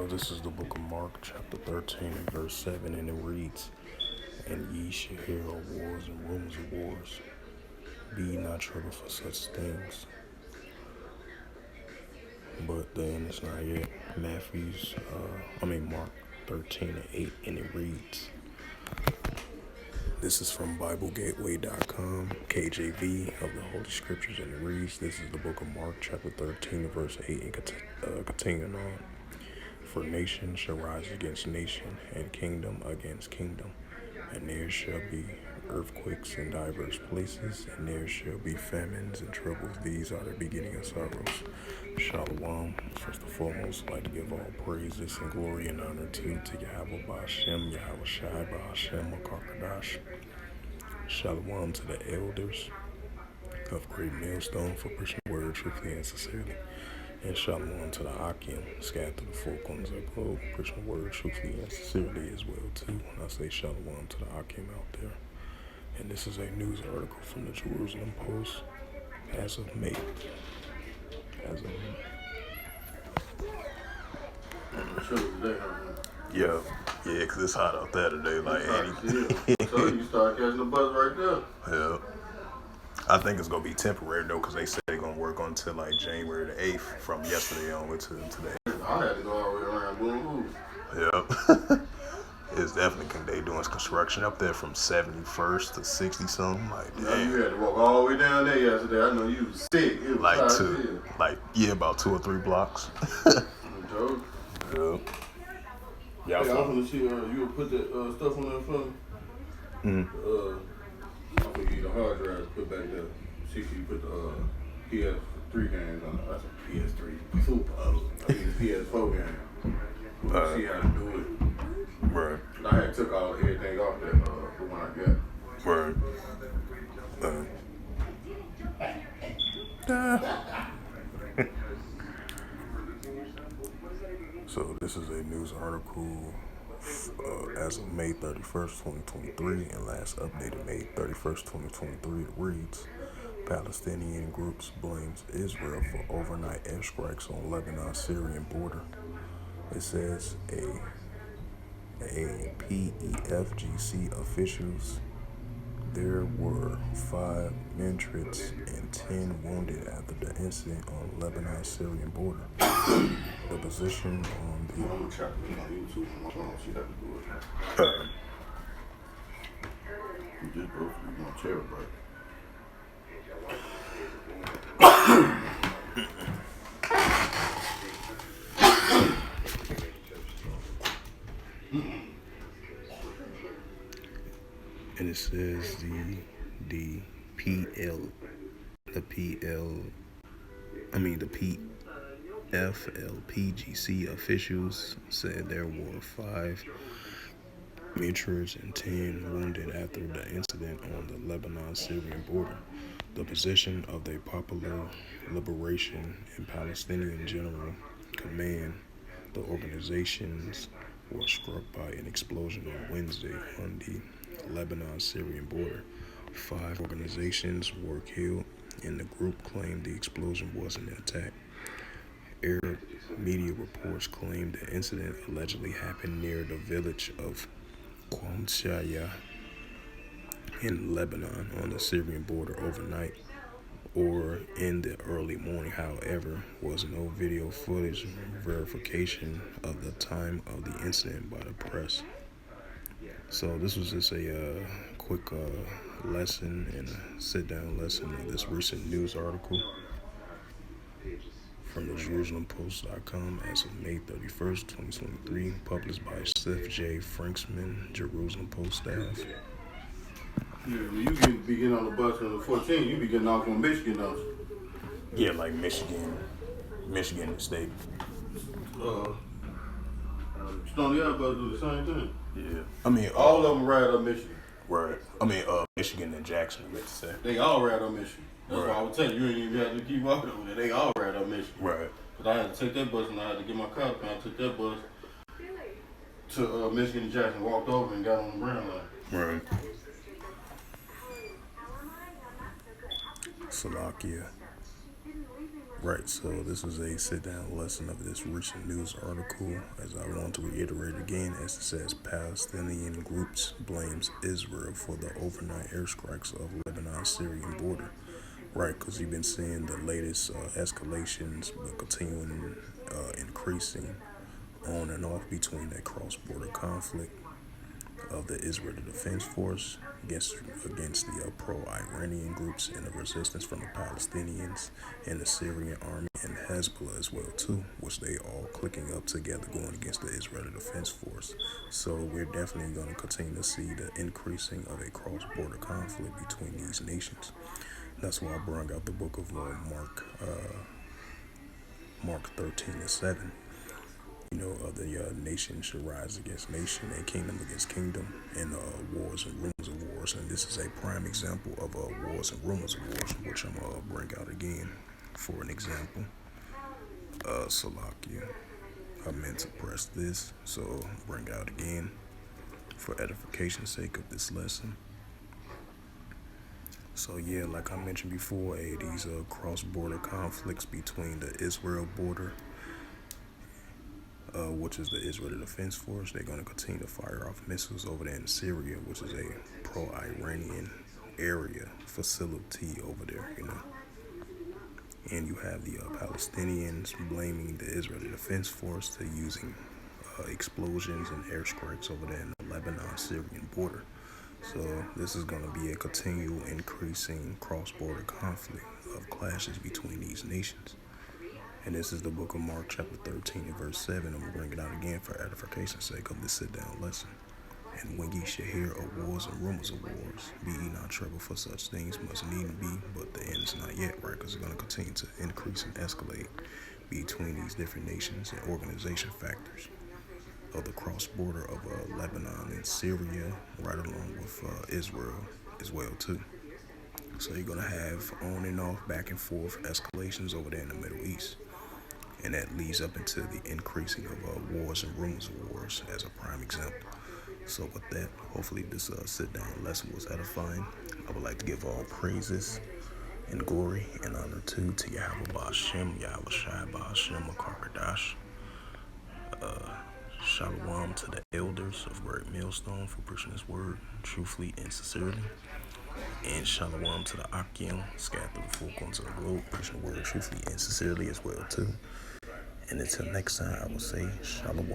This is the book of Mark, chapter 13, and verse 7, and it reads, "And ye shall hear of wars and rumors of wars. Be ye not troubled for such things." But the end is not yet. Mark 13 and 8, and it reads, this is from BibleGateway.com, KJV of the Holy Scriptures, and it reads, this is the book of Mark, chapter 13, verse 8, and continuing on. For nation shall rise against nation, and kingdom against kingdom. And there shall be earthquakes in divers places, and there shall be famines and troubles. These are the beginning of sorrows. Shalom. First and foremost, I'd like to give all praises and glory and honor to Yahweh Ba'Shem, Yahweh Shai Ba'Shem, Makakadash. Shalom to the elders of Great Millstone for preaching the word truthfully and sincerely. And shalom to the Akim, scattered to the four corners of the globe, preaching the word truthfully and sincerely as well too. When I say shalom to the Akim out there. And this is a news article from the Jerusalem Post as of May. Yeah, because it's hot out there today, like anything. So you start catching the bus right there. Yeah. I think it's going to be temporary, though, because they say they're going to work until, like, January the 8th from yesterday onward to today. I had to go all the way around Boom. Yeah. It's definitely, they doing construction up there from 71st to 60-something. Like, damn. You had to walk all the way down there yesterday. I know you was sick. It was about 2 or 3 blocks. Yeah. Yeah. Hey, I'm gonna see you would put that stuff on there for me. I'm gonna give you the hard drive to put back there. See if you put the PS3 games on it. That's a PS3 football. I mean the PS4 game. We'll see how to do it. Right. I had took everything off that the one I got. Right. So this is a news article as of May 31st, 2023, and last updated May 31st, 2023. It reads, Palestinian groups blames Israel for overnight airstrikes on Lebanon-Syrian border. It says a PEFGC officials, there were 5 mintrets and 10 wounded after the incident on Lebanon-Syrian border. The position on the... I'm check it on YouTube on my phone. She had to do it. You just both of you gonna chair break. And it says the PFLPGC officials said there were 5 mintrets and 10 wounded after the incident on the Lebanon-Syrian border. The position of the Popular Liberation and Palestinian General Command, the organizations were struck by an explosion on Wednesday on the Lebanon-Syrian border. 5 organizations were killed, and the group claimed the explosion was an attack. Arab media reports claim the incident allegedly happened near the village of Qamshaya in Lebanon on the Syrian border overnight or in the early morning. However, was no video footage verification of the time of the incident by the press. So this was just a quick lesson and a sit-down lesson of this recent news article from the JerusalemPost.com as of May 31st, 2023, published by Seth J. Franksman, Jerusalem Post staff. Yeah, when you be getting on the bus on the 14, you be getting off on Michigan, don't you? Yeah, like Michigan State. Stony Island bus do the same thing. Yeah. I mean, all of them ride up Michigan. Right. Michigan and Jackson, I meant to say. They all ride up Michigan. That's why I was telling you, you ain't even have to keep walking over there. They all ride up Michigan. Right. But I had to take that bus and I had to get my car and I took that bus to Michigan and Jackson, walked over and got on the Brown line. Right. Slovakia. Right, so this is a sit-down lesson of this recent news article. As I want to reiterate again, as it says, Palestinian groups blames Israel for the overnight airstrikes of Lebanon-Syrian border. Right, because you've been seeing the latest escalations, but continuing increasing on and off between that cross-border conflict of the Israeli Defense Force against the pro-Iranian groups and the resistance from the Palestinians and the Syrian army and Hezbollah as well too, which they all clicking up together going against the Israeli Defense Force. So we're definitely going to continue to see the increasing of a cross-border conflict between these nations. That's why I brought out the book of Mark 13:7. The nation should rise against nation and kingdom against kingdom, and wars and rumors of wars. And this is a prime example of wars and rumors of wars, which I'm going to bring out again for an example. Salakia. I meant to press this, so bring out again for edification's sake of this lesson. So yeah, like I mentioned before, these cross-border conflicts between the Israel border, which is the Israeli Defense Force, they're going to continue to fire off missiles over there in Syria, which is a pro-Iranian area facility over there, And you have the Palestinians blaming the Israeli Defense Force for using explosions and airstrikes over there in the Lebanon-Syrian border. So this is going to be a continual increasing cross-border conflict of clashes between these nations. And this is the book of Mark chapter 13 and verse 7. I'm going to bring it out again for edification's sake of this sit-down lesson. And when ye shall hear of wars and rumors of wars, be ye not troubled, for such things must need be, but the end is not yet, right? Because it's going to continue to increase and escalate between these different nations and organization factors of the cross-border of Lebanon and Syria, right along with Israel as well, too. So you're going to have on and off, back and forth escalations over there in the Middle East. And that leads up into the increasing of wars and rumors of wars as a prime example. So with that, hopefully this sit-down lesson was edifying. I would like to give all praises and glory and honor to Yahweh Ba'Shem, Yahweh Shai Ba'Shem, Akaradash. Shalom to the elders of Great Millstone for preaching this word truthfully and sincerely. And shalom to the Akim, scattered through the four corners of the globe, preaching the word truthfully and sincerely as well too. And until next time, I will say shalom.